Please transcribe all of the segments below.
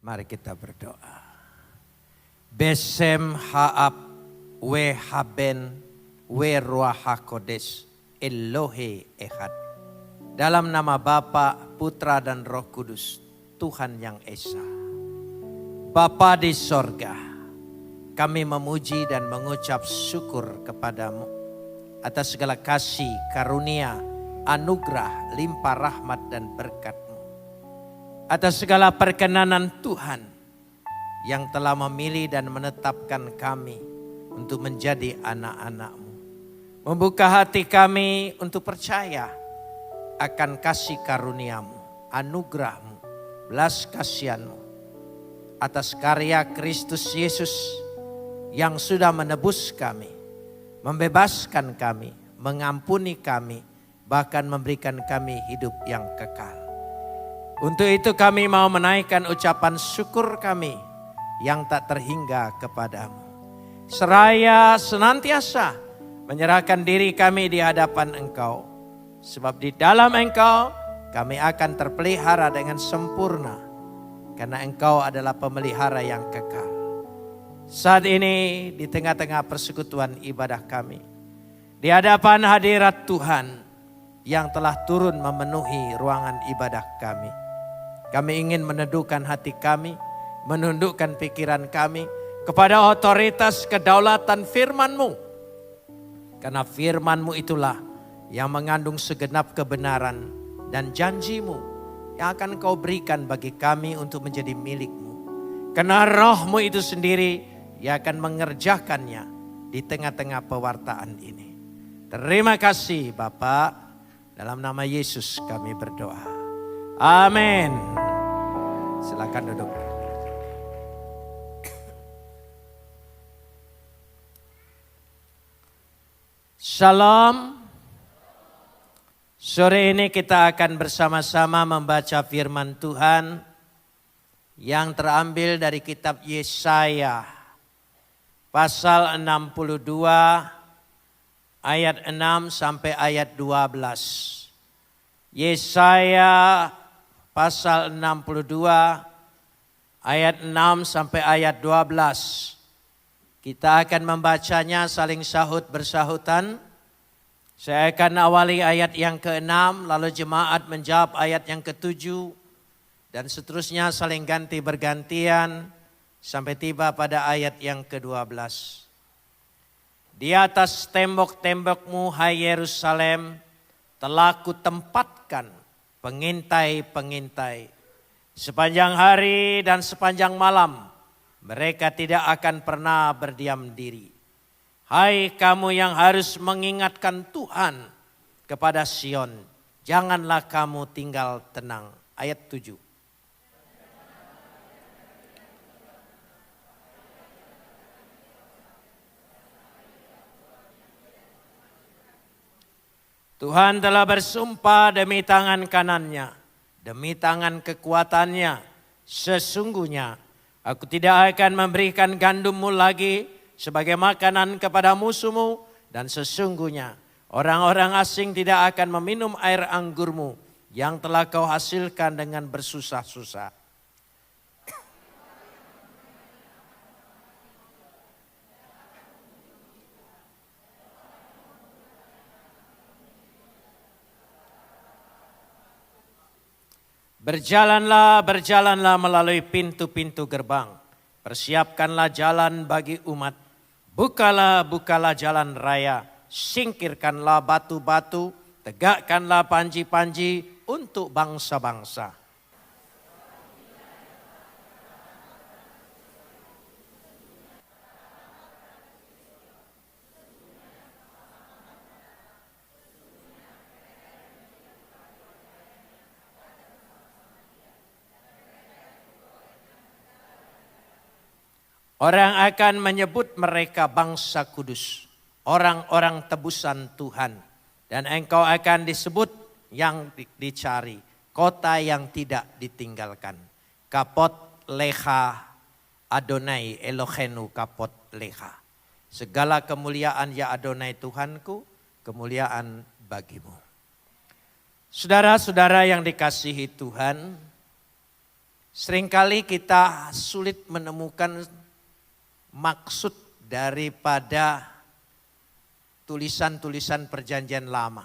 Mari kita berdoa. Besem haab we haben we ruah hakodes Elohe Ehad. Dalam nama Bapa, Putra dan Roh Kudus, Tuhan yang Esa. Bapa di sorga, kami memuji dan mengucap syukur kepadamu atas segala kasih, karunia, anugerah, limpah rahmat dan berkat-Mu. Atas segala perkenanan Tuhan yang telah memilih dan menetapkan kami untuk menjadi anak-anak-Mu. Membuka hati kami untuk percaya akan kasih karunia-Mu, anugerah-Mu, belas kasihan-Mu. Atas karya Kristus Yesus yang sudah menebus kami, membebaskan kami, mengampuni kami, bahkan memberikan kami hidup yang kekal. Untuk itu kami mau menaikkan ucapan syukur kami yang tak terhingga kepadamu. Seraya senantiasa menyerahkan diri kami di hadapan Engkau. Sebab di dalam Engkau kami akan terpelihara dengan sempurna. Karena Engkau adalah pemelihara yang kekal. Saat ini di tengah-tengah persekutuan ibadah kami. Di hadapan hadirat Tuhan yang telah turun memenuhi ruangan ibadah kami. Kami ingin meneduhkan hati kami, menundukkan pikiran kami kepada otoritas kedaulatan firman-Mu. Karena firman-Mu itulah yang mengandung segenap kebenaran dan janji-Mu yang akan Kau berikan bagi kami untuk menjadi milik-Mu. Karena Roh-Mu itu sendiri yang akan mengerjakannya di tengah-tengah pewartaan ini. Terima kasih Bapa, dalam nama Yesus kami berdoa. Amin. Silakan duduk. Shalom. Sore ini kita akan bersama-sama membaca firman Tuhan yang terambil dari kitab Yesaya pasal 62 ayat 6 sampai ayat 12. Yesaya pasal 62 ayat 6 sampai ayat 12. Kita akan membacanya saling sahut bersahutan. Saya akan awali ayat yang ke-6, lalu jemaat menjawab ayat yang ke-7. Dan seterusnya saling ganti bergantian sampai tiba pada ayat yang ke-12. Di atas tembok-tembokmu hai Yerusalem telah kutempatkan pengintai-pengintai. Sepanjang hari dan sepanjang malam mereka tidak akan pernah berdiam diri. Hai kamu yang harus mengingatkan Tuhan kepada Sion, janganlah kamu tinggal tenang. Ayat 7. Tuhan telah bersumpah demi tangan kanannya, demi tangan kekuatannya. Sesungguhnya aku tidak akan memberikan gandummu lagi sebagai makanan kepada musuhmu. Dan sesungguhnya orang-orang asing tidak akan meminum air anggurmu yang telah kau hasilkan dengan bersusah-susah. Berjalanlah, berjalanlah melalui pintu-pintu gerbang. Persiapkanlah jalan bagi umat. Bukalah, bukalah jalan raya. Singkirkanlah batu-batu. Tegakkanlah panji-panji untuk bangsa-bangsa. Orang akan menyebut mereka bangsa kudus, orang-orang tebusan Tuhan. Dan engkau akan disebut yang dicari, kota yang tidak ditinggalkan. Kapot leha Adonai Elohenu kapot leha. Segala kemuliaan ya Adonai Tuhanku, kemuliaan bagimu. Saudara-saudara yang dikasihi Tuhan, Seringkali kita sulit menemukan maksud daripada tulisan-tulisan perjanjian lama.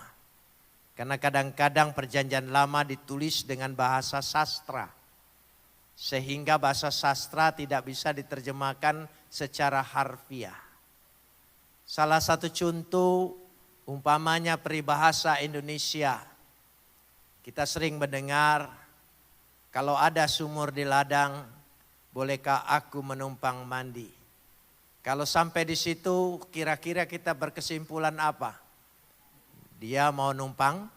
Karena kadang-kadang perjanjian lama ditulis dengan bahasa sastra. Sehingga bahasa sastra tidak bisa diterjemahkan secara harfiah. Salah satu contoh umpamanya peribahasa Indonesia. Kita sering mendengar, kalau ada sumur di ladang, bolehkah aku menumpang mandi? Kalau sampai di situ kira-kira kita berkesimpulan apa? Dia mau numpang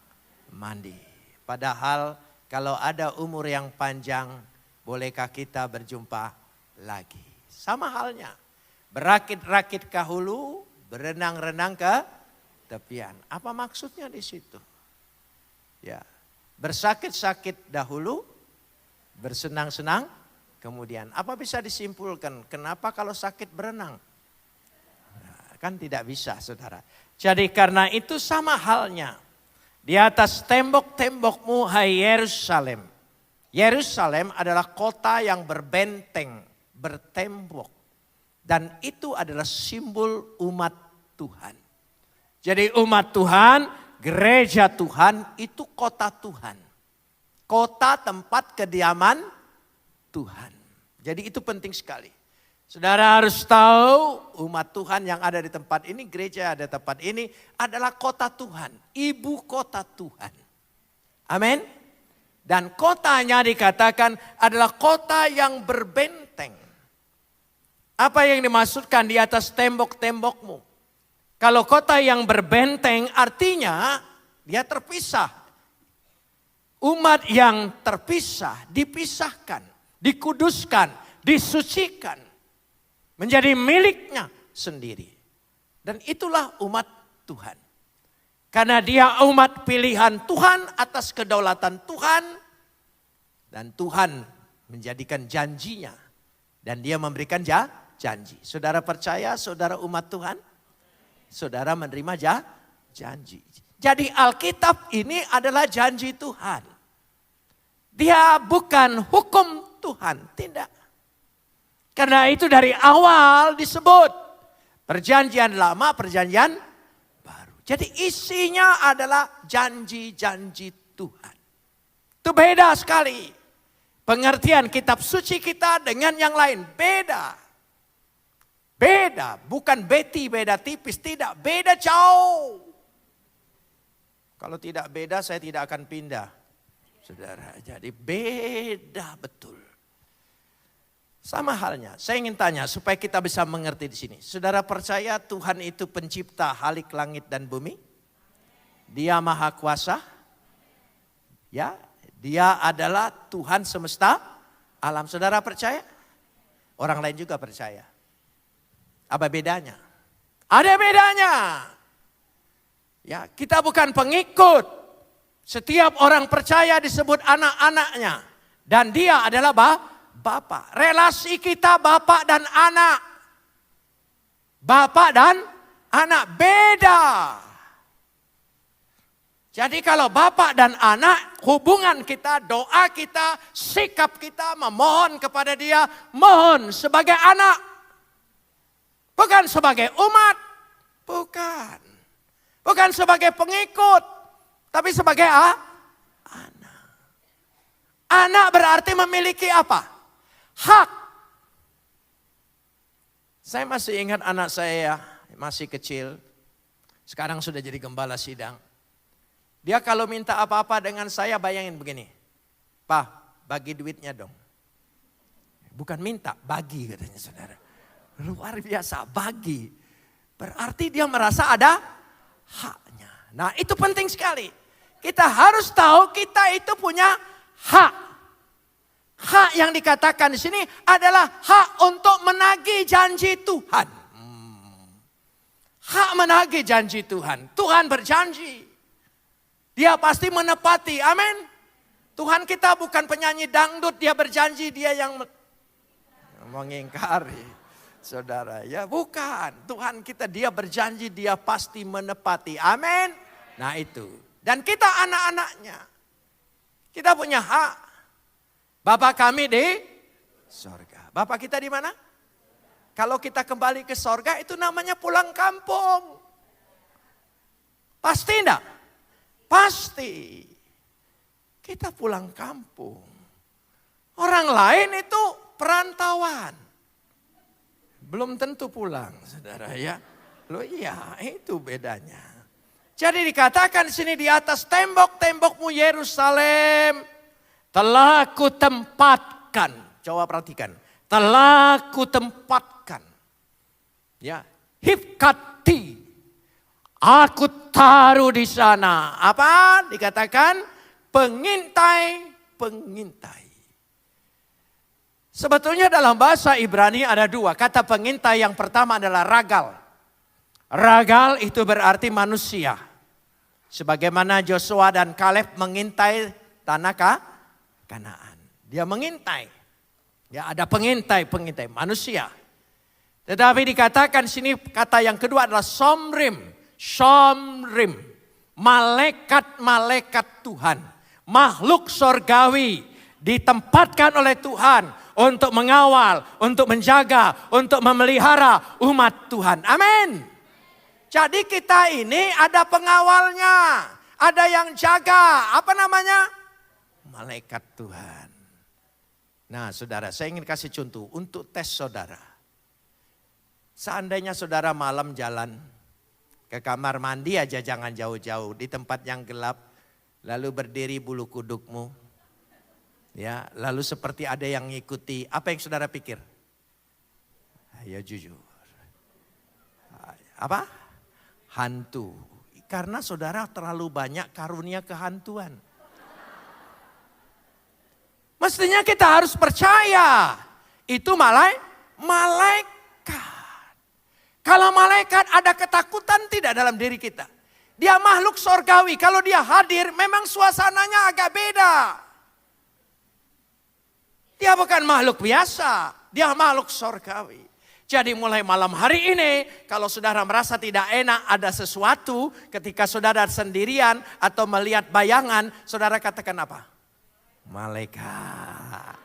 mandi. Padahal kalau ada umur yang panjang, bolehkah kita berjumpa lagi? Sama halnya, berakit-rakit ke hulu, berenang-renang ke tepian. Apa maksudnya di situ? Ya, bersakit-sakit dahulu, bersenang-senang kemudian. Apa bisa disimpulkan? Kenapa kalau sakit berenang? Nah, kan tidak bisa, saudara. Jadi karena itu sama halnya. Di atas tembok-tembokmu, hai Yerusalem. Yerusalem adalah kota yang berbenteng, bertembok. Dan itu adalah simbol umat Tuhan. Jadi umat Tuhan, gereja Tuhan itu kota Tuhan. Kota tempat kediaman Tuhan. Jadi itu penting sekali. Saudara harus tahu umat Tuhan yang ada di tempat ini, gereja ada di tempat ini adalah kota Tuhan. Ibu kota Tuhan. Amin. Dan kotanya dikatakan adalah kota yang berbenteng. Apa yang dimaksudkan di atas tembok-tembokmu? Kalau kota yang berbenteng artinya dia terpisah. Umat yang terpisah, dipisahkan, dikuduskan, disucikan. Menjadi miliknya sendiri. Dan itulah umat Tuhan. Karena dia umat pilihan Tuhan atas kedaulatan Tuhan. Dan Tuhan menjadikan janjinya. Dan dia memberikan janji. Saudara percaya saudara umat Tuhan? Saudara menerima janji. Jadi Alkitab ini adalah janji Tuhan. Dia bukan hukum Tuhan, tidak. Karena itu dari awal disebut perjanjian lama, perjanjian baru. Jadi isinya adalah janji-janji Tuhan. Itu beda sekali. Pengertian kitab suci kita dengan yang lain beda. Beda, bukan beti, beda tipis, tidak, beda jauh. Kalau tidak beda saya tidak akan pindah. Saudara, jadi beda betul. Sama halnya, saya ingin tanya supaya kita bisa mengerti di sini. Saudara percaya Tuhan itu pencipta halik langit dan bumi? Dia maha kuasa? Ya, dia adalah Tuhan semesta alam. Saudara percaya? Orang lain juga percaya. Apa bedanya? Ada bedanya. Ya, kita bukan pengikut. Setiap orang percaya disebut anak-anaknya. Dan dia adalah Bapak. Relasi kita Bapak dan anak. Bapak dan anak beda. Jadi kalau Bapak dan anak, hubungan kita, doa kita, sikap kita memohon kepada dia, mohon sebagai anak. Bukan sebagai umat. Bukan. Bukan sebagai pengikut. Tapi sebagai anak. Anak berarti memiliki apa? Hak. Saya masih ingat anak saya masih kecil. Sekarang sudah jadi gembala sidang. Dia kalau minta apa-apa dengan saya bayangin begini. Pak, bagi duitnya dong. Bukan minta, bagi katanya saudara. Luar biasa, bagi. Berarti dia merasa ada haknya. Nah itu penting sekali. Kita harus tahu kita itu punya hak. Hak yang dikatakan di sini adalah hak untuk menagih janji Tuhan. Hak menagih janji Tuhan. Tuhan berjanji. Dia pasti menepati. Amin. Tuhan kita bukan penyanyi dangdut. Dia berjanji, dia yang mengingkari. Saudara, ya bukan. Tuhan kita dia berjanji, dia pasti menepati. Amin. Nah itu. Dan kita anak-anaknya. Kita punya hak. Bapa kami di sorga. Bapa kita di mana? Kalau kita kembali ke sorga itu namanya pulang kampung. Pasti enggak? Pasti. Kita pulang kampung. Orang lain itu perantauan. Belum tentu pulang, saudara ya. Loh iya, itu bedanya. Jadi dikatakan sini di atas tembok-tembokmu Yerusalem telah kutempatkan. Coba perhatikan. Telah kutempatkan. Ya, hifkati. Aku taruh di sana. Apa? Dikatakan pengintai. Sebetulnya dalam bahasa Ibrani ada dua. Kata pengintai yang pertama adalah ragal. Ragal itu berarti manusia. Sebagaimana Joshua dan Kaleb mengintai tanah Kanaan. Dia mengintai. Ya, ada pengintai manusia. Tetapi dikatakan sini kata yang kedua adalah somrim. Malaikat-malaikat Tuhan. Makhluk sorgawi ditempatkan oleh Tuhan untuk mengawal, untuk menjaga, untuk memelihara umat Tuhan. Amin. Jadi kita ini ada pengawalnya, ada yang jaga. Apa namanya? Malaikat Tuhan. Nah saudara, saya ingin kasih contoh untuk tes saudara. Seandainya saudara malam jalan ke kamar mandi aja, jangan jauh-jauh, di tempat yang gelap. Lalu berdiri bulu kudukmu. Ya, lalu seperti ada yang ngikuti. Apa yang saudara pikir? Ayo jujur. Apa? Hantu. Karena saudara terlalu banyak karunia kehantuan. Mestinya kita harus percaya. Itu malaikat. Kalau malaikat ada ketakutan tidak dalam diri kita? Dia makhluk sorgawi. Kalau dia hadir memang suasananya agak beda. Dia bukan makhluk biasa. Dia makhluk sorgawi. Jadi mulai malam hari ini kalau saudara merasa tidak enak ada sesuatu ketika saudara sendirian atau melihat bayangan. Saudara katakan apa? Malaikat.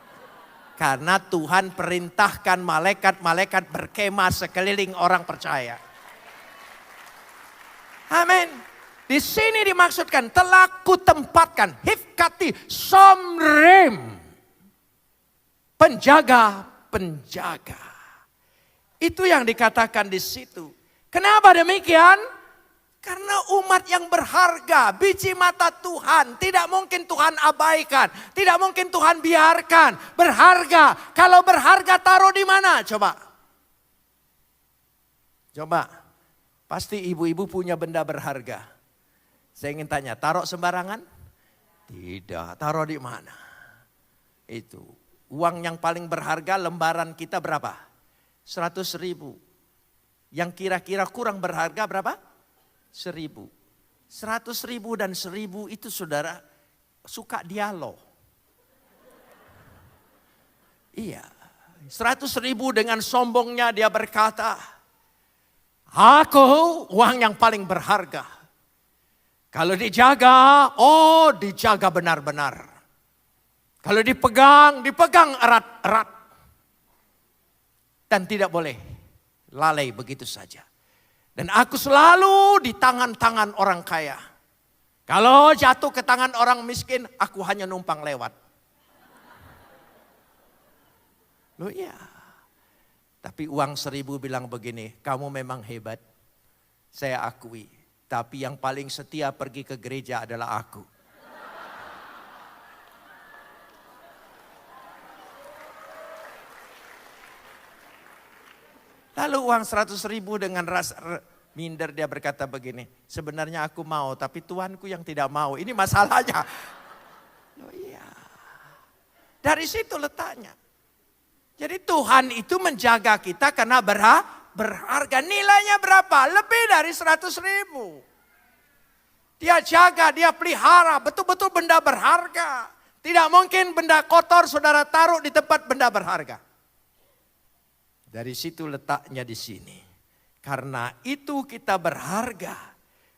Karena Tuhan perintahkan malaikat-malaikat berkemah sekeliling orang percaya. Amin. Di sini dimaksudkan telah kutempatkan hifkati somrim. Penjaga. Itu yang dikatakan di situ. Kenapa demikian? Karena umat yang berharga, biji mata Tuhan, tidak mungkin Tuhan abaikan, tidak mungkin Tuhan biarkan. Berharga. Kalau berharga taruh di mana? Coba. Pasti ibu-ibu punya benda berharga. Saya ingin tanya, taruh sembarangan? Tidak, taruh di mana? Itu. Uang yang paling berharga lembaran kita berapa? 100.000. Yang kira-kira kurang berharga berapa? 1.000. 100.000 dan 1.000 itu saudara suka dialog. Iya. 100.000 dengan sombongnya dia berkata, aku uang yang paling berharga. Kalau dijaga, dijaga benar-benar. Kalau dipegang erat-erat. Dan tidak boleh lalai begitu saja. Dan aku selalu di tangan-tangan orang kaya. Kalau jatuh ke tangan orang miskin, aku hanya numpang lewat. Loh iya. Tapi uang 1.000 bilang begini, kamu memang hebat. Saya akui. Tapi yang paling setia pergi ke gereja adalah aku. Lalu uang 100.000 dengan rasa minder dia berkata begini. Sebenarnya aku mau tapi Tuanku yang tidak mau. Ini masalahnya. Oh iya. Dari situ letaknya. Jadi Tuhan itu menjaga kita karena berharga. Nilainya berapa? Lebih dari 100.000. Dia jaga, dia pelihara. Betul-betul benda berharga. Tidak mungkin benda kotor saudara taruh di tempat benda berharga. Dari situ letaknya di sini. Karena itu kita berharga.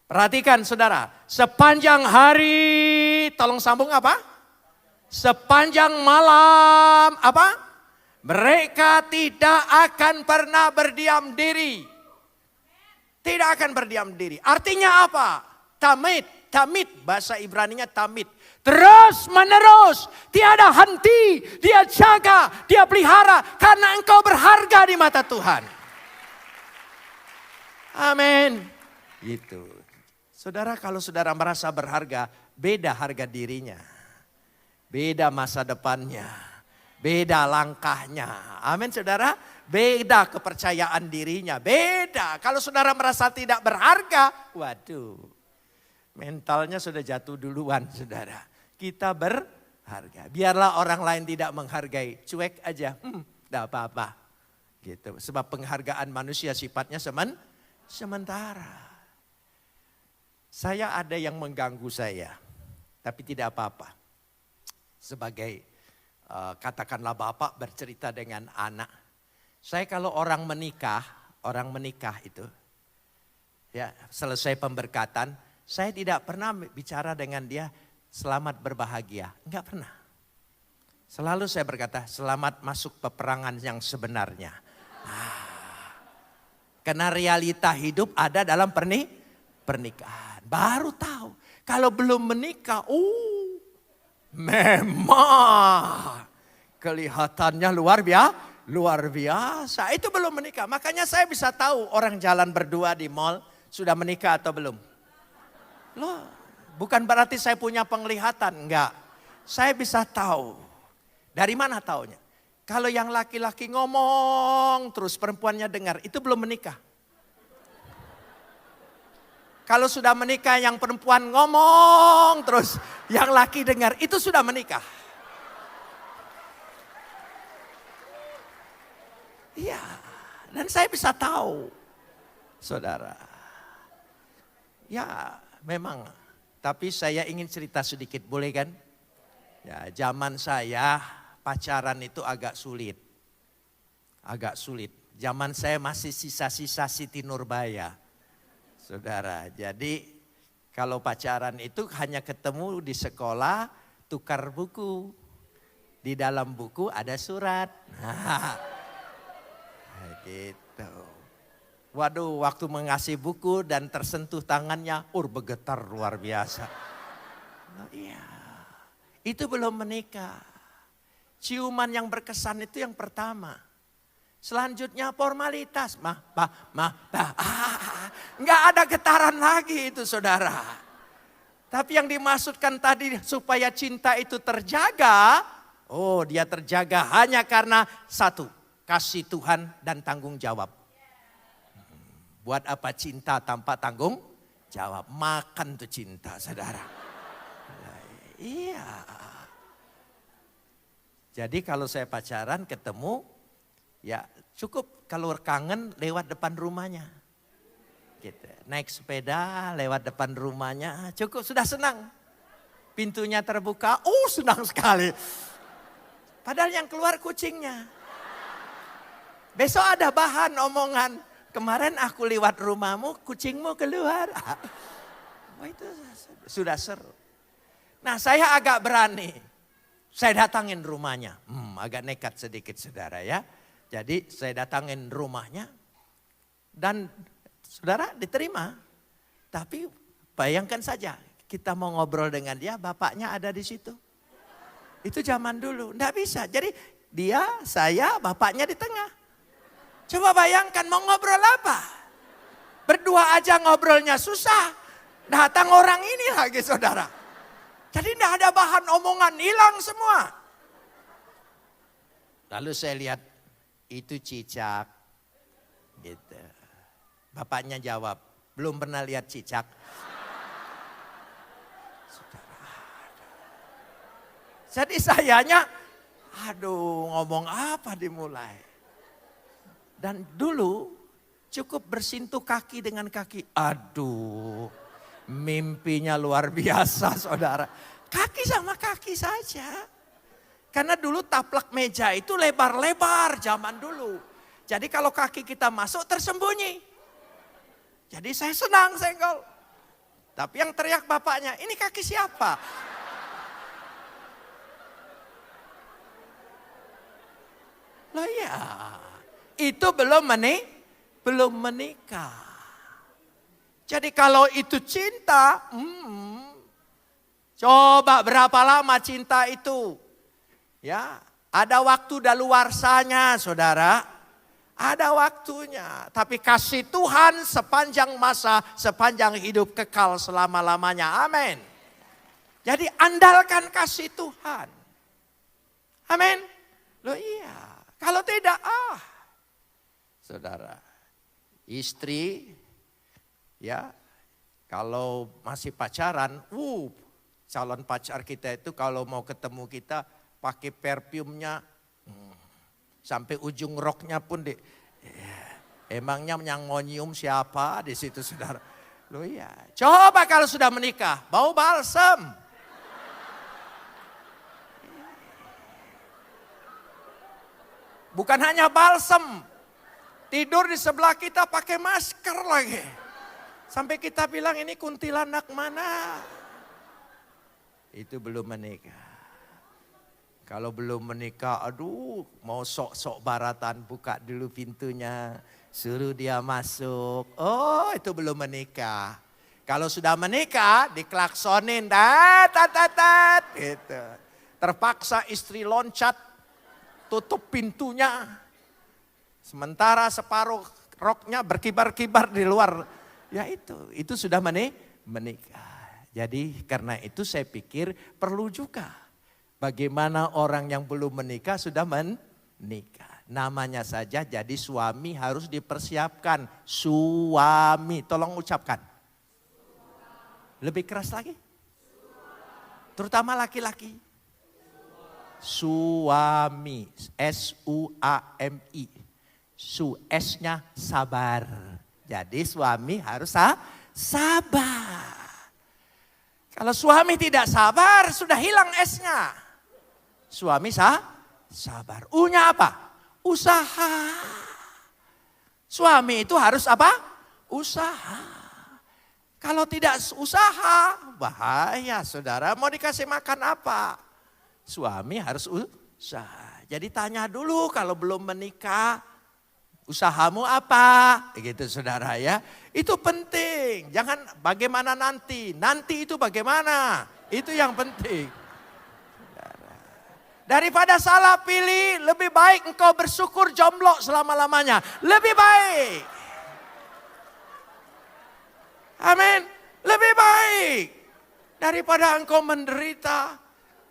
Perhatikan saudara. Sepanjang hari, tolong sambung apa? sepanjang malam apa? Mereka tidak akan pernah berdiam diri. Tidak akan berdiam diri. Artinya apa? Tamid, bahasa Ibraninya tamid. Terus menerus, tiada henti, dia jaga, dia pelihara karena engkau berharga di mata Tuhan. Amin. Gitu. Saudara, kalau saudara merasa berharga, beda harga dirinya. Beda masa depannya. Beda langkahnya. Amin saudara. Beda kepercayaan dirinya. Beda. Kalau saudara merasa tidak berharga, waduh. Mentalnya sudah jatuh duluan saudara. Kita berharga. Biarlah orang lain tidak menghargai. Cuek aja. Tidak apa-apa. Gitu. Sebab penghargaan manusia sifatnya sementara. Saya ada yang mengganggu saya. Tapi tidak apa-apa. Sebagai katakanlah bapak bercerita dengan anak. Saya kalau orang menikah itu. Ya selesai pemberkatan. Saya tidak pernah bicara dengan dia. Selamat berbahagia, enggak pernah. Selalu saya berkata, selamat masuk peperangan yang sebenarnya. Karena realita hidup ada dalam pernikahan. Baru tahu, kalau belum menikah, memang kelihatannya luar biasa. Itu belum menikah, makanya saya bisa tahu orang jalan berdua di mall, sudah menikah atau belum. Loh. Bukan berarti saya punya penglihatan, enggak. Saya bisa tahu. Dari mana taunya? Kalau yang laki-laki ngomong terus perempuannya dengar, itu belum menikah. Kalau sudah menikah yang perempuan ngomong terus yang laki dengar, itu sudah menikah. Iya, dan saya bisa tahu. Saudara. Ya, memang. Tapi saya ingin cerita sedikit, boleh kan? Ya, zaman saya pacaran itu agak sulit. Agak sulit. Zaman saya masih sisa-sisa Siti Nurbaya. Saudara, jadi kalau pacaran itu hanya ketemu di sekolah, tukar buku. Di dalam buku ada surat. Nah, gitu. Waduh, waktu mengasih buku dan tersentuh tangannya, bergetar luar biasa. Nah, iya, itu belum menikah. Ciuman yang berkesan itu yang pertama. Selanjutnya formalitas, nggak ada getaran lagi itu saudara. Tapi yang dimaksudkan tadi supaya cinta itu terjaga, dia terjaga hanya karena satu, kasih Tuhan dan tanggung jawab. Buat apa cinta tanpa tanggung jawab? Makan tuh cinta, saudara. Iya. Jadi kalau saya pacaran ketemu, ya cukup kalau kangen lewat depan rumahnya. Gitu. Naik sepeda lewat depan rumahnya, cukup sudah senang. Pintunya terbuka, senang sekali. Padahal yang keluar kucingnya. Besok ada bahan omongan. Kemarin aku lewat rumahmu, kucingmu keluar. Itu sudah seru. Nah saya agak berani. Saya datangin rumahnya. Agak nekat sedikit saudara ya. Jadi saya datangin rumahnya. Dan saudara diterima. Tapi bayangkan saja. Kita mau ngobrol dengan dia, bapaknya ada di situ. Itu zaman dulu, enggak bisa. Jadi dia, saya, bapaknya di tengah. Coba bayangkan mau ngobrol apa? Berdua aja ngobrolnya susah. Datang orang ini lagi saudara. Jadi tidak ada bahan omongan, hilang semua. Lalu saya lihat itu cicak. Gitu. Bapaknya jawab, belum pernah lihat cicak. Jadi sayanya, ngomong apa dimulai. Dan dulu cukup bersentuh kaki dengan kaki. Mimpinya luar biasa saudara. Kaki sama kaki saja. Karena dulu taplak meja itu lebar-lebar zaman dulu. Jadi kalau kaki kita masuk tersembunyi. Jadi saya senang senggol. Tapi yang teriak bapaknya, ini kaki siapa? Loh iya, itu belum menikah. Jadi kalau itu cinta, coba berapa lama cinta itu? Ya, ada waktu daluarsanya, saudara. Ada waktunya. Tapi kasih Tuhan sepanjang masa, sepanjang hidup, kekal selama-lamanya. Amin. Jadi andalkan kasih Tuhan. Amin. Loh iya. Kalau tidak, saudara, istri, ya, kalau masih pacaran, calon pacar kita itu kalau mau ketemu kita pakai perfumnya, sampai ujung roknya pun emangnya yang mau nyium siapa di situ, saudara? Loh iya. Coba kalau sudah menikah, bau balsam. Bukan hanya balsam, tidur di sebelah kita pakai masker lagi. Sampai kita bilang ini kuntilanak mana? Itu belum menikah. Kalau belum menikah, aduh mau sok-sok baratan, buka dulu pintunya. Suruh dia masuk. Oh itu belum menikah. Kalau sudah menikah diklaksonin. Gitu. Terpaksa istri loncat, tutup pintunya. Sementara separuh roknya berkibar-kibar di luar. Ya itu sudah menikah. Jadi karena itu saya pikir perlu juga. Bagaimana orang yang belum menikah sudah menikah. Namanya saja jadi suami harus dipersiapkan. Suami, tolong ucapkan. Lebih keras lagi. Terutama laki-laki. Suami, S-U-A-M-I. S-nya sabar. Jadi suami harus sabar. Kalau suami tidak sabar sudah hilang S-nya. Suami sabar. U-nya apa? Usaha. Suami itu harus apa? Usaha. Kalau tidak usaha, bahaya saudara. Mau dikasih makan apa? Suami harus usaha. Jadi tanya dulu kalau belum menikah, usahamu apa? Begitu saudara ya. Itu penting. Jangan bagaimana nanti. Nanti itu bagaimana? Itu yang penting. Daripada salah pilih, lebih baik engkau bersyukur jomblo selama-lamanya. Lebih baik. Amin. Lebih baik. Daripada engkau menderita,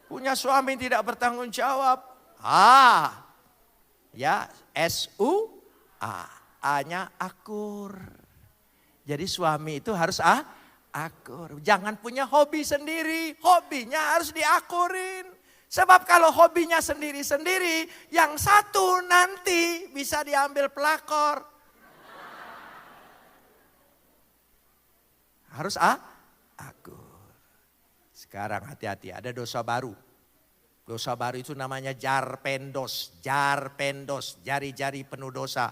punya suami tidak bertanggung jawab. Ya, S-U-A. A-nya akur. Jadi suami itu harus akur. Jangan punya hobi sendiri. Hobinya harus diakurin. Sebab kalau hobinya sendiri-sendiri, yang satu nanti bisa diambil pelakor. Harus akur. Sekarang hati-hati, ada dosa baru. Dosa baru itu namanya jarpendos. Jarpendos, jari-jari penuh dosa.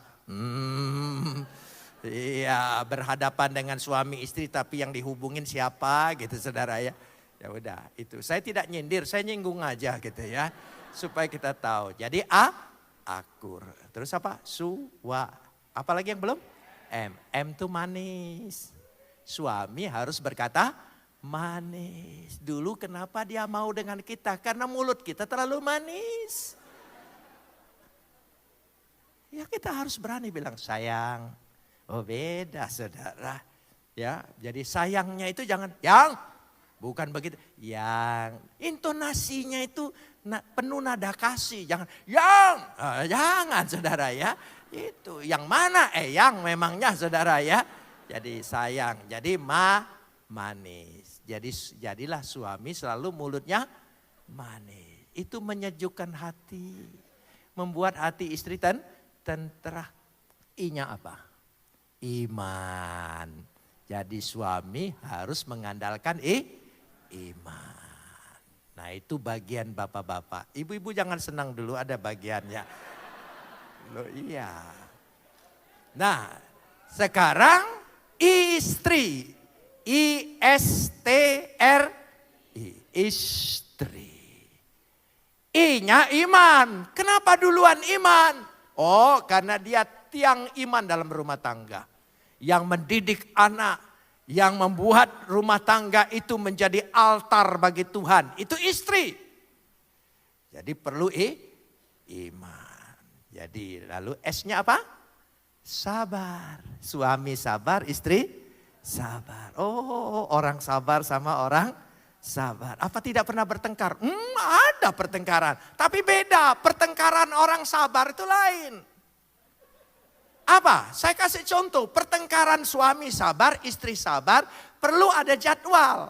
Iya, berhadapan dengan suami istri tapi yang dihubungin siapa gitu saudara ya. Ya udah itu, saya tidak nyindir, saya nyinggung aja gitu ya. Supaya kita tahu, jadi akur. Terus apa? Suwa. Apalagi yang belum? M. M itu manis. Suami harus berkata manis. Dulu kenapa dia mau dengan kita? Karena mulut kita terlalu manis. Ya kita harus berani bilang sayang. Oh beda saudara. Ya, jadi sayangnya itu jangan yang. Bukan begitu, yang intonasinya itu penuh nada kasih. Jangan saudara ya. Itu yang mana? Yang memangnya saudara ya. Jadi sayang, jadi manis. Jadi jadilah suami selalu mulutnya manis. Itu menyejukkan hati. Membuat hati istri tentera. I-nya apa? Iman. Jadi suami harus mengandalkan iman. Nah itu bagian bapak-bapak. Ibu-ibu jangan senang dulu ada bagiannya. Loh iya. Nah sekarang istri. I-S-T-R-I. Istri. I-nya iman. Kenapa duluan iman? Oh, karena dia tiang iman dalam rumah tangga. Yang mendidik anak, yang membuat rumah tangga itu menjadi altar bagi Tuhan. Itu istri. Jadi perlu iman. Jadi lalu S-nya apa? Sabar. Suami sabar, istri sabar. Oh, orang sabar sama orang sabar. Apa tidak pernah bertengkar? Ada pertengkaran. Tapi beda, pertengkaran orang sabar itu lain. Apa? Saya kasih contoh, pertengkaran suami sabar, istri sabar, perlu ada jadwal.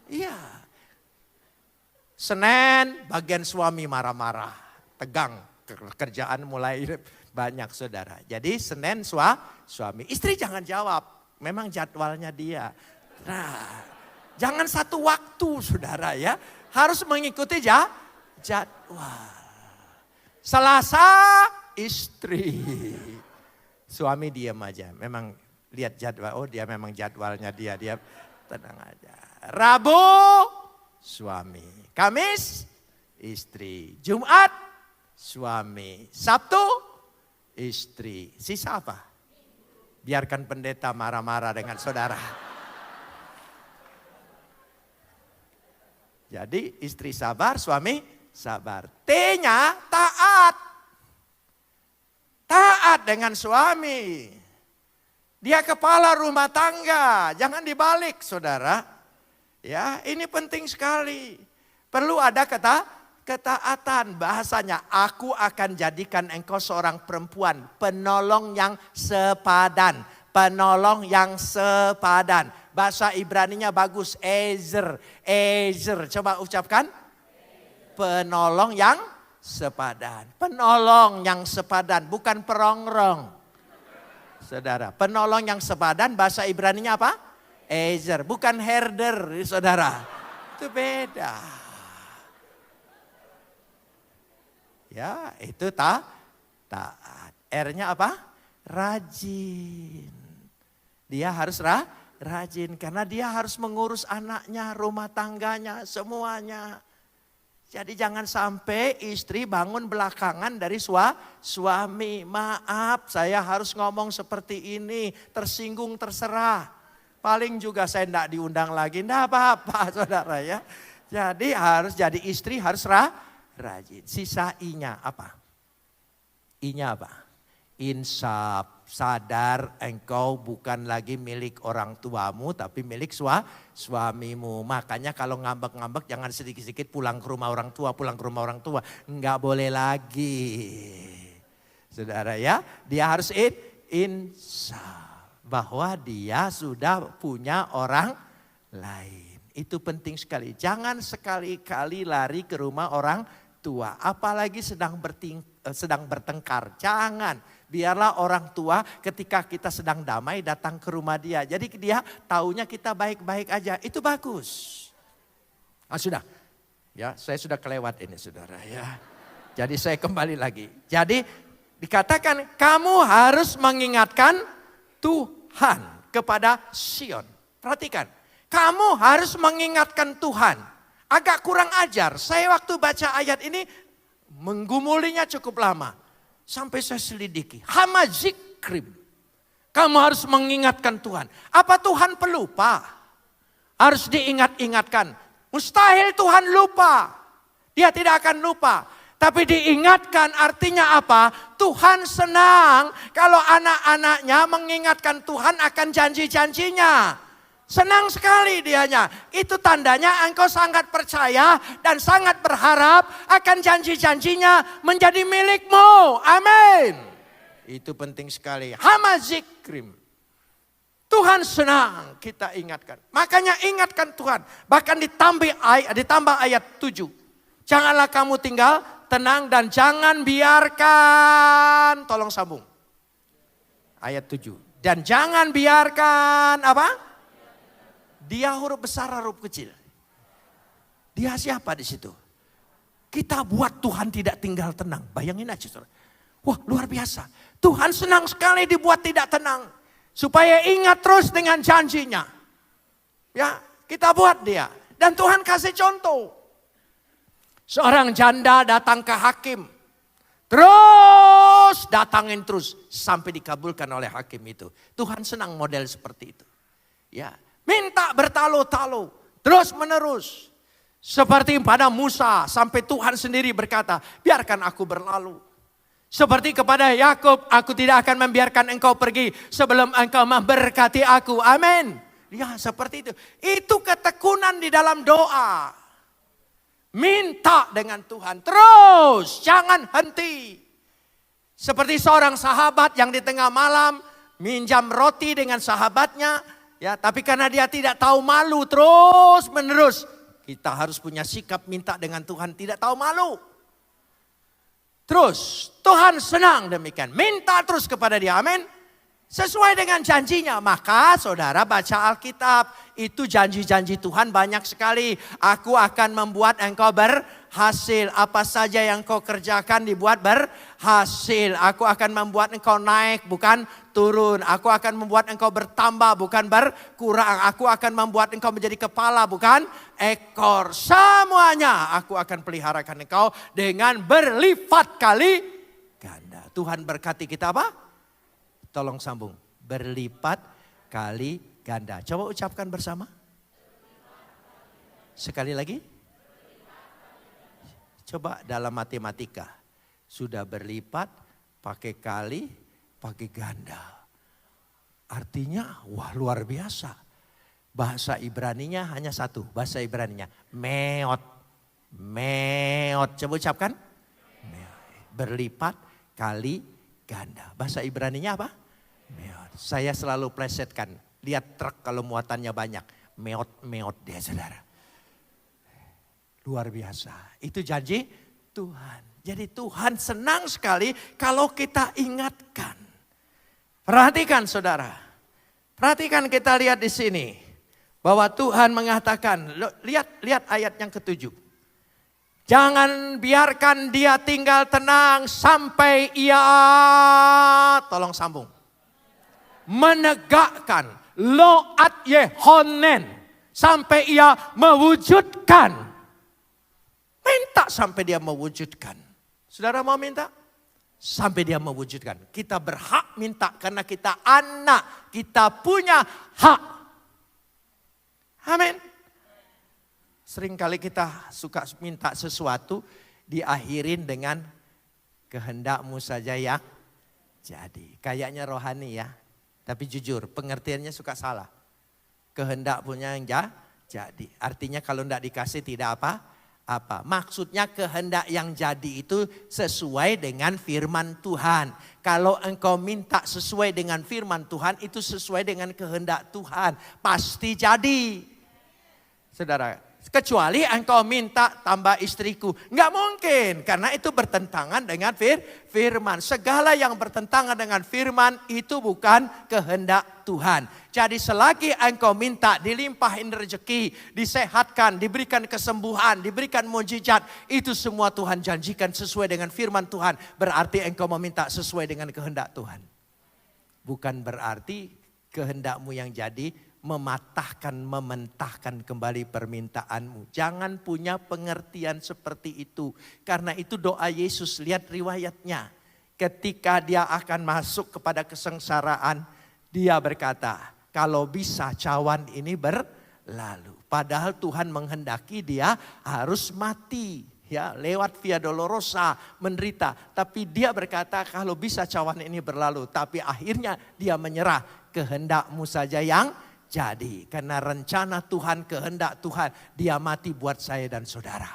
Iya. Senin bagian suami marah-marah, tegang, kerjaan mulai banyak saudara. Jadi Senin suami, istri jangan jawab, memang jadwalnya dia. Nah, jangan satu waktu saudara ya, harus mengikuti jadwal. Selasa istri, suami diam aja, memang lihat jadwal, oh dia memang jadwalnya dia tenang aja. Rabu suami, Kamis istri, Jumat suami, Sabtu istri. Sisa apa? Biarkan pendeta marah-marah dengan saudara. Jadi istri sabar, suami sabar. T-nya taat. Taat dengan suami. Dia kepala rumah tangga, jangan dibalik saudara. Ya, ini penting sekali. Perlu ada ketaatan, bahasanya aku akan jadikan engkau seorang perempuan penolong yang sepadan. Penolong yang sepadan. Bahasa Ibraninya bagus, Ezer. Coba ucapkan. Penolong yang sepadan. Penolong yang sepadan, bukan perongrong. Saudara, penolong yang sepadan bahasa Ibraninya apa? Ezer, bukan herder saudara. Itu beda. Ya, itu taat. R-nya apa? Rajin. Dia harus rajin karena dia harus mengurus anaknya, rumah tangganya, semuanya. Jadi jangan sampai istri bangun belakangan dari suami. Maaf, saya harus ngomong seperti ini, tersinggung terserah. Paling juga saya enggak diundang lagi, enggak apa-apa saudara ya. Jadi harus jadi istri harus rajin. Sisa I-nya apa? I-nya apa? Insaf, sadar engkau bukan lagi milik orang tuamu tapi milik suamimu. Makanya kalau ngambek-ngambek jangan sedikit-sedikit pulang ke rumah orang tua, Enggak boleh lagi. Saudara ya, dia harus insaf bahwa dia sudah punya orang lain. Itu penting sekali. Jangan sekali-kali lari ke rumah orang tua, apalagi sedang bertengkar. Jangan. Biarlah orang tua ketika kita sedang damai datang ke rumah dia. Jadi dia taunya kita baik-baik aja. Itu bagus. Sudah. Ya, saya sudah kelewat ini saudara ya. Jadi saya kembali lagi. Jadi dikatakan kamu harus mengingatkan Tuhan kepada Sion. Perhatikan. Kamu harus mengingatkan Tuhan. Agak kurang ajar. Saya waktu baca ayat ini menggumulinya cukup lama. Sampai saya selidiki. Hamazikrim. Kamu harus mengingatkan Tuhan. Apa Tuhan pelupa? Harus diingat-ingatkan. Mustahil Tuhan lupa. Dia tidak akan lupa. Tapi diingatkan artinya apa? Tuhan senang kalau anak-anaknya mengingatkan Tuhan akan janji-janjinya. Senang sekali dianya. Itu tandanya engkau sangat percaya dan sangat berharap akan janji-janjinya menjadi milikmu. Amin. Itu penting sekali. Hamazikrim. Tuhan senang kita ingatkan. Makanya ingatkan Tuhan. Bahkan ditambah ayat 7. Janganlah kamu tinggal tenang dan jangan biarkan. Tolong sambung. Ayat 7. Dan jangan biarkan apa? Dia huruf besar, huruf kecil. Dia siapa di situ? Kita buat Tuhan tidak tinggal tenang. Bayangin aja saudara. Wah luar biasa. Tuhan senang sekali dibuat tidak tenang. Supaya ingat terus dengan janjinya. Ya, kita buat dia. Dan Tuhan kasih contoh. Seorang janda datang ke hakim. Terus datangin terus sampai dikabulkan oleh hakim itu. Tuhan senang model seperti itu. Ya, minta bertalu-talu, terus menerus. Seperti pada Musa sampai Tuhan sendiri berkata, biarkan aku berlalu. Seperti kepada Yakub, aku tidak akan membiarkan engkau pergi sebelum engkau memberkati aku. Amin. Ya, seperti itu. Itu ketekunan di dalam doa. Minta dengan Tuhan terus, jangan henti. Seperti seorang sahabat yang di tengah malam minjam roti dengan sahabatnya, ya, tapi karena dia tidak tahu malu terus menerus, kita harus punya sikap minta dengan Tuhan tidak tahu malu. Terus Tuhan senang demikian, minta terus kepada dia, amin. Sesuai dengan janjinya, maka saudara baca Alkitab, itu janji-janji Tuhan banyak sekali. Aku akan membuat engkau berhasil, apa saja yang kau kerjakan dibuat berhasil. Aku akan membuat engkau naik bukan turun. Aku akan membuat engkau bertambah bukan berkurang. Aku akan membuat engkau menjadi kepala bukan ekor. Semuanya aku akan peliharakan engkau dengan berlipat kali ganda. Tuhan berkati kita apa? Tolong sambung, berlipat kali ganda. Coba ucapkan bersama. Sekali lagi. Coba dalam matematika. Sudah berlipat, pakai kali, pakai ganda. Artinya, wah luar biasa. Bahasa Ibraninya hanya satu. Bahasa Ibraninya, meot. Meot. Coba ucapkan. Berlipat kali ganda. Bahasa Ibraninya apa? Meot. Saya selalu plesetkan. Lihat truk kalau muatannya banyak. Meot dia saudara. Luar biasa. Itu janji Tuhan. Jadi Tuhan senang sekali kalau kita ingatkan. Perhatikan saudara. Perhatikan kita lihat di sini. Bahwa Tuhan mengatakan. Lihat ayat yang ke-7. Jangan biarkan dia tinggal tenang sampai ia, tolong sambung, menegakkan loat Yehonen, sampai ia mewujudkan. Minta sampai dia mewujudkan. Saudara mau minta? Sampai dia mewujudkan. Kita berhak minta karena kita anak, kita punya hak. Amin. Seringkali kita suka minta sesuatu diakhirin dengan kehendakmu saja yang jadi. Kayaknya rohani ya. Tapi jujur pengertiannya suka salah. Kehendak punya yang jadi. Artinya kalau tidak dikasih tidak apa. Maksudnya kehendak yang jadi itu sesuai dengan firman Tuhan. Kalau engkau minta sesuai dengan firman Tuhan itu sesuai dengan kehendak Tuhan. Pasti jadi. Saudara. Kecuali engkau minta tambah istriku. Enggak mungkin. Karena itu bertentangan dengan firman. Segala yang bertentangan dengan firman itu bukan kehendak Tuhan. Jadi selagi engkau minta dilimpahin rezeki, disehatkan, diberikan kesembuhan, diberikan mujizat. Itu semua Tuhan janjikan sesuai dengan firman Tuhan. Berarti engkau meminta sesuai dengan kehendak Tuhan. Bukan berarti kehendakmu yang jadi mementahkan kembali permintaanmu. Jangan punya pengertian seperti itu. Karena itu doa Yesus, lihat riwayatnya. Ketika dia akan masuk kepada kesengsaraan, dia berkata, kalau bisa cawan ini berlalu. Padahal Tuhan menghendaki dia harus mati. Ya, lewat Via Dolorosa menderita. Tapi dia berkata kalau bisa cawan ini berlalu. Tapi akhirnya dia menyerah, kehendakmu saja yang jadi. Karena rencana Tuhan, kehendak Tuhan, dia mati buat saya dan saudara.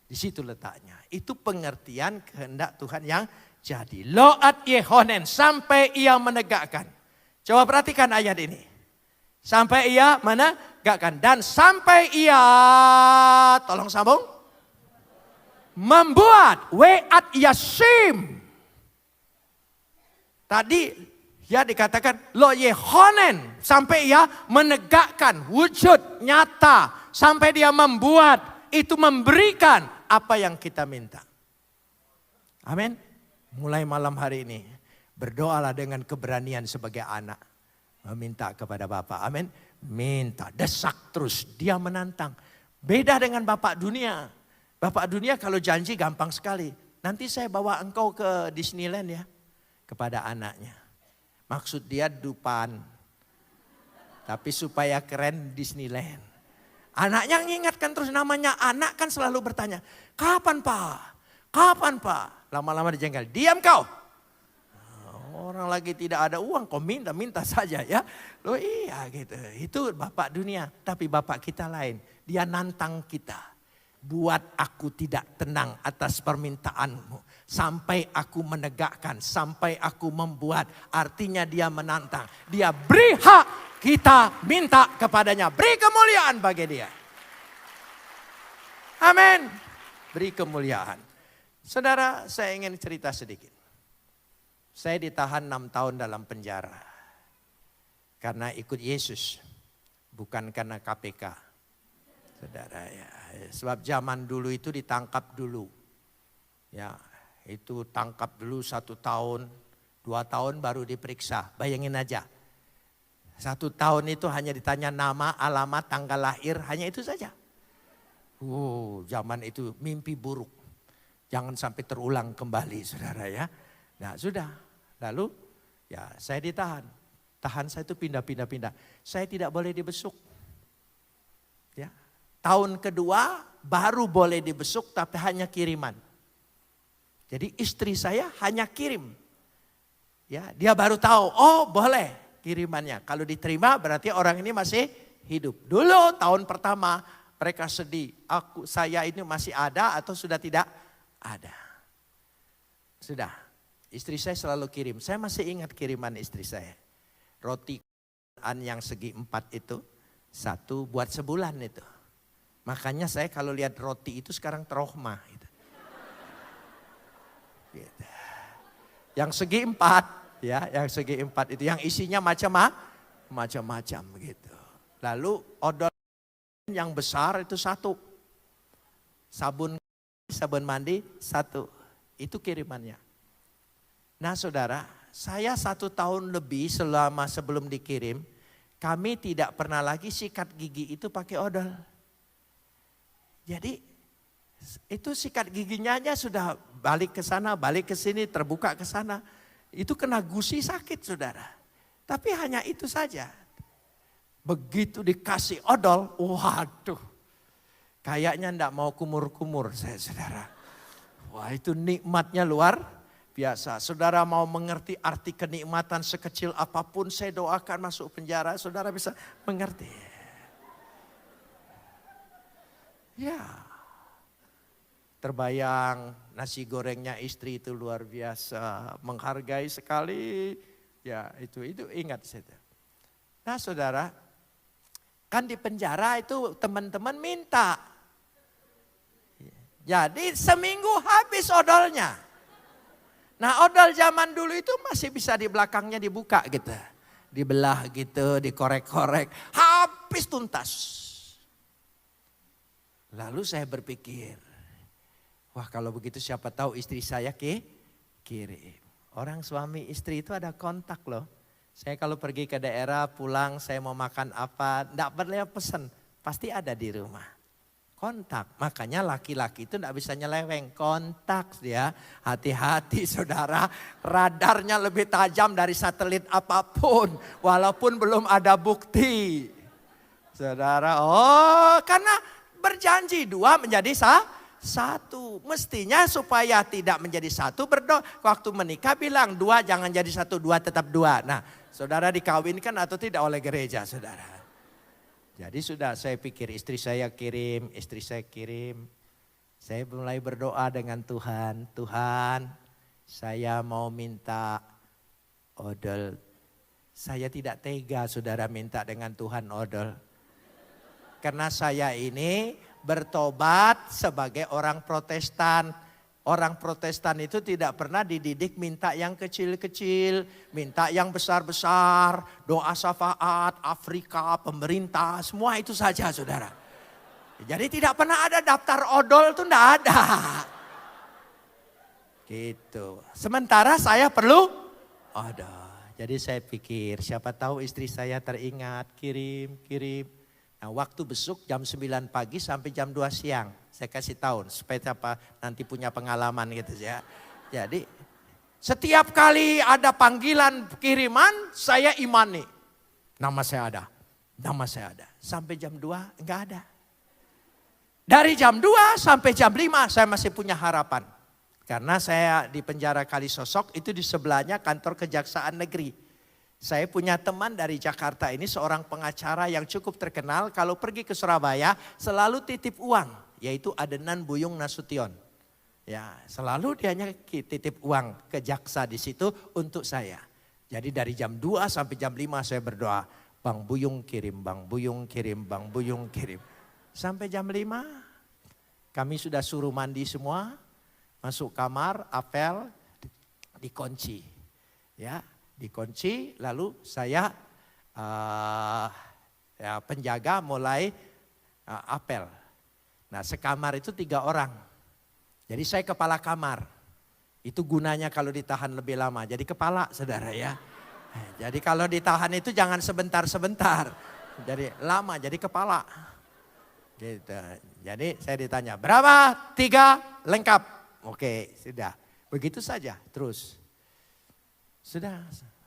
Di situ letaknya. Itu pengertian kehendak Tuhan yang jadi. Loat Yehonen, sampai ia menegakkan. Coba perhatikan ayat ini. Sampai ia menegakkan. Dan sampai ia, tolong sambung. Membuat Weat Yasim. Tadi ya dikatakan lo Yehonen, sampai ia menegakkan wujud nyata, sampai dia membuat, itu memberikan apa yang kita minta. Amin. Mulai malam hari ini berdoalah dengan keberanian sebagai anak, meminta kepada Bapa. Amin. Minta, desak terus, dia menantang. Beda dengan Bapak dunia. Bapak dunia kalau janji gampang sekali. Nanti saya bawa engkau ke Disneyland ya. Kepada anaknya. Maksud dia dupan. Tapi supaya keren Disneyland. Anaknya mengingatkan terus, namanya anak kan selalu bertanya. Kapan Pak? Kapan Pak? Lama-lama dijengkel. Diam kau. Orang lagi tidak ada uang, kau minta saja ya. Loh iya gitu. Itu Bapak dunia. Tapi Bapak kita lain. Dia nantang kita. Buat aku tidak tenang atas permintaanmu. Sampai aku menegakkan. Sampai aku membuat. Artinya dia menantang. Dia beri hak kita minta kepadanya. Beri kemuliaan bagi dia. Amin. Beri kemuliaan. Saudara, saya ingin cerita sedikit. Saya ditahan 6 tahun dalam penjara. Karena ikut Yesus. Bukan karena KPK. Saudara ya. Sebab zaman dulu itu ditangkap dulu. Ya, itu tangkap dulu 1 tahun. 2 tahun baru diperiksa. Bayangin aja. 1 tahun itu hanya ditanya nama, alamat, tanggal lahir. Hanya itu saja. Zaman itu mimpi buruk. Jangan sampai terulang kembali saudara ya. Nah sudah, lalu ya saya ditahan. Tahan saya itu pindah. Saya tidak boleh dibesuk. Ya. Tahun kedua baru boleh dibesuk tapi hanya kiriman. Jadi istri saya hanya kirim. Ya, dia baru tahu, oh boleh kirimannya. Kalau diterima berarti orang ini masih hidup. Dulu tahun pertama mereka sedih. Saya ini masih ada atau sudah tidak ada. Sudah. Istri saya selalu kirim. Saya masih ingat kiriman istri saya. Roti yang segi 4 itu. 1 buat sebulan itu. Makanya saya kalau lihat roti itu sekarang trauma. Gitu. Gitu. Yang segi 4. Ya, yang segi 4 itu. Yang isinya macam-macam gitu. Lalu odol yang besar itu 1. Sabun mandi 1. Itu kirimannya. Nah saudara, saya 1 tahun lebih sebelum dikirim, kami tidak pernah lagi sikat gigi itu pakai odol. Jadi itu sikat giginya aja sudah balik ke sana, balik ke sini, terbuka ke sana. Itu kena gusi sakit saudara. Tapi hanya itu saja. Begitu dikasih odol, waduh. Kayaknya enggak mau kumur-kumur saya saudara. Wah itu nikmatnya luar biasa. Saudara mau mengerti arti kenikmatan sekecil apapun, saya doakan masuk penjara, saudara bisa mengerti. Ya, terbayang nasi gorengnya istri itu luar biasa, menghargai sekali. Ya itu ingat saya. Nah saudara, kan di penjara itu teman-teman minta. Jadi seminggu habis odolnya. Nah odol zaman dulu itu masih bisa di belakangnya dibuka gitu. Dibelah gitu, dikorek-korek. Habis tuntas. Lalu saya berpikir. Wah kalau begitu siapa tahu istri saya kirim. Orang suami istri itu ada kontak loh. Saya kalau pergi ke daerah pulang saya mau makan apa. Enggak boleh pesan. Pasti ada di rumah. Kontak, makanya laki-laki itu tidak bisa nyeleweng, kontak dia, hati-hati saudara, radarnya lebih tajam dari satelit apapun, walaupun belum ada bukti. Saudara, karena berjanji 2 menjadi 1, mestinya supaya tidak menjadi 1 berdoa, waktu menikah bilang 2 jangan jadi 1, 2 tetap 2. Nah saudara dikawinkan atau tidak oleh gereja saudara. Jadi sudah saya pikir istri saya kirim. Saya mulai berdoa dengan Tuhan. Tuhan saya mau minta odol. Saya tidak tega saudara minta dengan Tuhan odol. Karena saya ini bertobat sebagai orang Protestan. Orang Protestan itu tidak pernah dididik minta yang kecil-kecil, minta yang besar-besar, doa syafaat, Afrika, pemerintah, semua itu saja saudara. Jadi tidak pernah ada daftar odol itu enggak ada. Gitu. Sementara saya perlu odol. Jadi saya pikir siapa tahu istri saya teringat, kirim. Nah, waktu besuk jam 9 pagi sampai jam 2 siang. Saya kasih tahu supaya apa nanti punya pengalaman gitu ya. Jadi setiap kali ada panggilan kiriman saya imani. Nama saya ada. Nama saya ada. Sampai jam 2 enggak ada. Dari jam 2 sampai jam 5 saya masih punya harapan. Karena saya di penjara Kalisosok itu di sebelahnya kantor Kejaksaan Negeri. Saya punya teman dari Jakarta ini seorang pengacara yang cukup terkenal. Kalau pergi ke Surabaya selalu titip uang. Yaitu Adenan Buyung Nasution. Ya, selalu dianya titip uang ke jaksa di situ untuk saya. Jadi dari jam 2 sampai jam 5 saya berdoa. Bang Buyung kirim, Bang Buyung kirim, Bang Buyung kirim. Sampai jam 5 kami sudah suruh mandi semua. Masuk kamar, apel, dikunci. Ya, dikunci lalu saya penjaga mulai apel. Nah, sekamar itu 3 orang. Jadi saya kepala kamar. Itu gunanya kalau ditahan lebih lama. Jadi kepala saudara ya. Jadi kalau ditahan itu jangan sebentar-sebentar. Jadi lama jadi kepala. Gitu. Jadi saya ditanya berapa? 3 lengkap. Oke sudah. Begitu saja terus. Sudah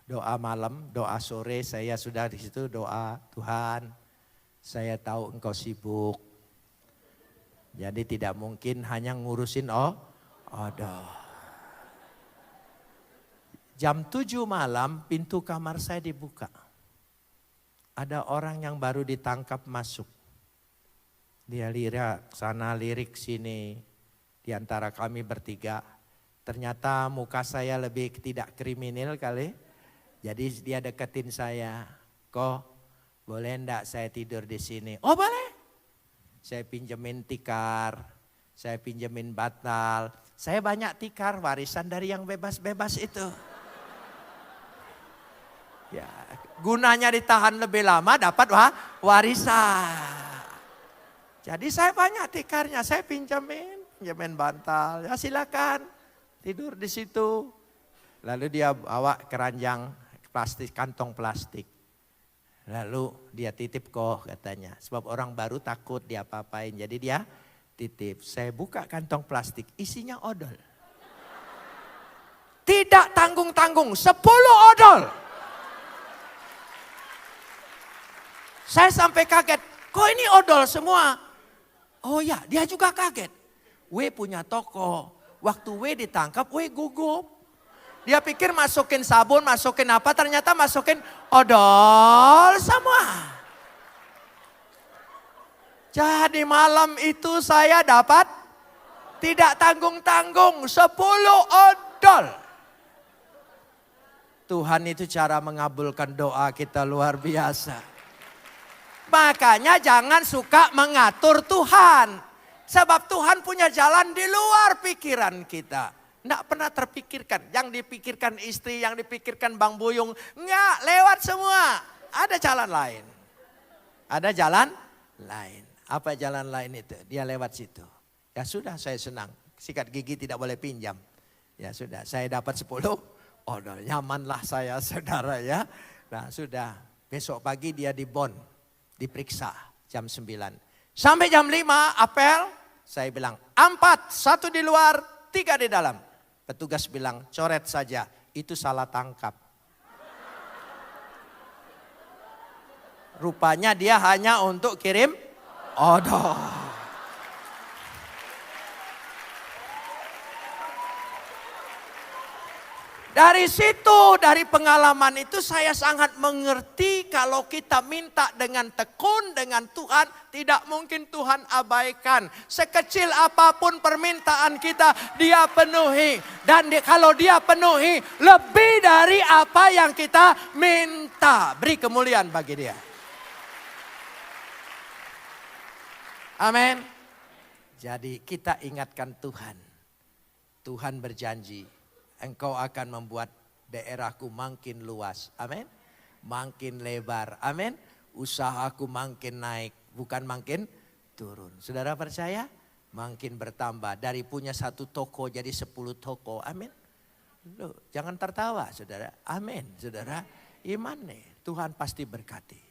doa malam, doa sore saya sudah di situ doa Tuhan. Saya tahu engkau sibuk. Jadi tidak mungkin hanya ngurusin Jam 7 malam pintu kamar saya dibuka. Ada orang yang baru ditangkap masuk. Dia lirik sana lirik sini. Di antara kami bertiga. Ternyata muka saya lebih tidak kriminal kali. Jadi dia deketin saya. Kok boleh enggak saya tidur di sini? Oh boleh. Saya pinjemin tikar. Saya pinjemin bantal. Saya banyak tikar warisan dari yang bebas-bebas itu. Ya, gunanya ditahan lebih lama dapat warisan. Jadi saya banyak tikarnya, saya pinjemin bantal. Ya silakan tidur di situ. Lalu dia bawa keranjang plastik, kantong plastik. Lalu dia titip kok katanya. Sebab orang baru takut dia apa-apain. Jadi dia titip. Saya buka kantong plastik, isinya odol. Tidak tanggung-tanggung, 10 odol. Saya sampai kaget, kok ini odol semua? Oh ya, dia juga kaget. W punya toko, waktu W ditangkap, W gugup. Dia pikir masukin sabun, masukin apa, ternyata masukin odol semua. Jadi malam itu saya dapat tidak tanggung-tanggung 10 odol. Tuhan itu cara mengabulkan doa kita luar biasa. Makanya jangan suka mengatur Tuhan. Sebab Tuhan punya jalan di luar pikiran kita. Tidak pernah terpikirkan. Yang dipikirkan istri, yang dipikirkan Bang Buyung. Enggak, lewat semua. Ada jalan lain. Ada jalan lain. Apa jalan lain itu? Dia lewat situ. Ya sudah saya senang. Sikat gigi tidak boleh pinjam. Ya sudah saya dapat 10. Oh nyamanlah saya saudara ya. Nah sudah besok pagi dia di Bon. Diperiksa jam 9. Sampai jam 5 apel. Saya bilang 4, 1 di luar, 3 di dalam. Petugas bilang coret saja. Itu salah tangkap. Rupanya dia hanya untuk kirim odol. Dari situ, dari pengalaman itu saya sangat mengerti kalau kita minta dengan tekun dengan Tuhan, tidak mungkin Tuhan abaikan. Sekecil apapun permintaan kita, dia penuhi. Dan kalau dia penuhi, lebih dari apa yang kita minta. Beri kemuliaan bagi dia. Amin. Jadi kita ingatkan Tuhan. Tuhan berjanji. Engkau akan membuat daerahku makin luas. Amin. Makin lebar. Amin. Usahaku makin naik. Bukan makin turun. Saudara percaya? Makin bertambah. Dari punya 1 toko jadi 10 toko. Amin. Loh, jangan tertawa saudara. Amin saudara. Iman nih. Tuhan pasti berkati.